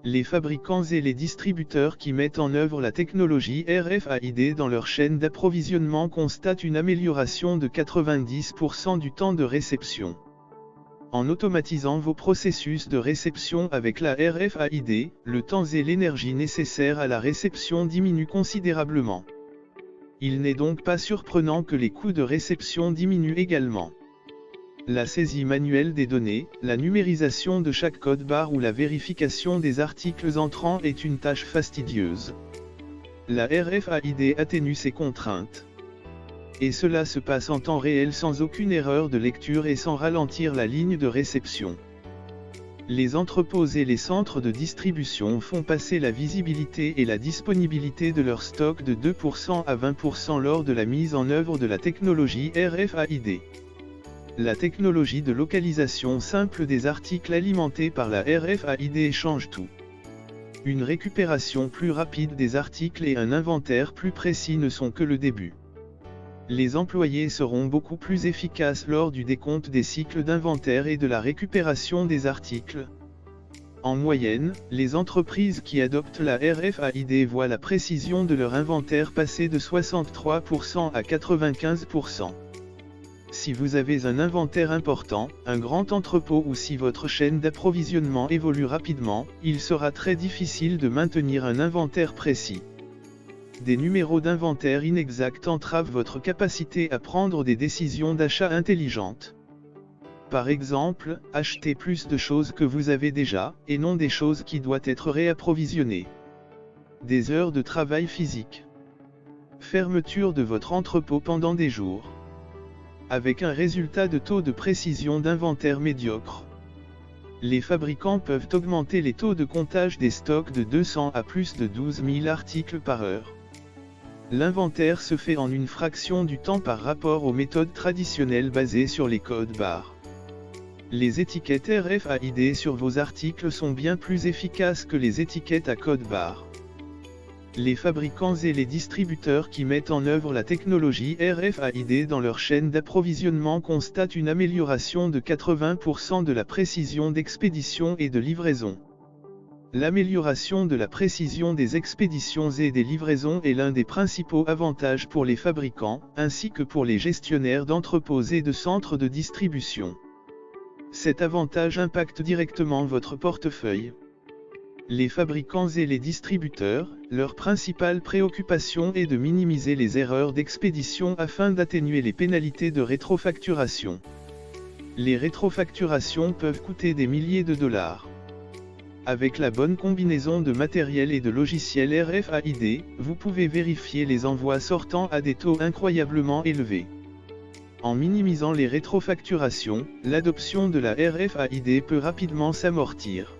Les fabricants et les distributeurs qui mettent en œuvre la technologie RFID dans leur chaîne d'approvisionnement constatent une amélioration de 90% du temps de réception. En automatisant vos processus de réception avec la RFID, le temps et l'énergie nécessaires à la réception diminuent considérablement. Il n'est donc pas surprenant que les coûts de réception diminuent également. La saisie manuelle des données, la numérisation de chaque code barre ou la vérification des articles entrants est une tâche fastidieuse. La RFID atténue ces contraintes. Et cela se passe en temps réel sans aucune erreur de lecture et sans ralentir la ligne de réception. Les entrepôts et les centres de distribution font passer la visibilité et la disponibilité de leur stock de 2% à 20% lors de la mise en œuvre de la technologie RFID. La technologie de localisation simple des articles alimentés par la RFID change tout. Une récupération plus rapide des articles et un inventaire plus précis ne sont que le début. Les employés seront beaucoup plus efficaces lors du décompte des cycles d'inventaire et de la récupération des articles. En moyenne, les entreprises qui adoptent la RFID voient la précision de leur inventaire passer de 63% à 95%. Si vous avez un inventaire important, un grand entrepôt ou si votre chaîne d'approvisionnement évolue rapidement, il sera très difficile de maintenir un inventaire précis. Des numéros d'inventaire inexacts entravent votre capacité à prendre des décisions d'achat intelligentes. Par exemple, achetez plus de choses que vous avez déjà, et non des choses qui doivent être réapprovisionnées. Des heures de travail physique. Fermeture de votre entrepôt pendant des jours. Avec un résultat de taux de précision d'inventaire médiocre. Les fabricants peuvent augmenter les taux de comptage des stocks de 200 à plus de 12 000 articles par heure. L'inventaire se fait en une fraction du temps par rapport aux méthodes traditionnelles basées sur les codes barres. Les étiquettes RFID sur vos articles sont bien plus efficaces que les étiquettes à code barre. Les fabricants et les distributeurs qui mettent en œuvre la technologie RFID dans leur chaîne d'approvisionnement constatent une amélioration de 80% de la précision d'expédition et de livraison. L'amélioration de la précision des expéditions et des livraisons est l'un des principaux avantages pour les fabricants, ainsi que pour les gestionnaires d'entrepôts et de centres de distribution. Cet avantage impacte directement votre portefeuille. Les fabricants et les distributeurs, leur principale préoccupation est de minimiser les erreurs d'expédition afin d'atténuer les pénalités de rétrofacturation. Les rétrofacturations peuvent coûter des milliers de dollars. Avec la bonne combinaison de matériel et de logiciels RFID, vous pouvez vérifier les envois sortants à des taux incroyablement élevés. En minimisant les rétrofacturations, l'adoption de la RFID peut rapidement s'amortir.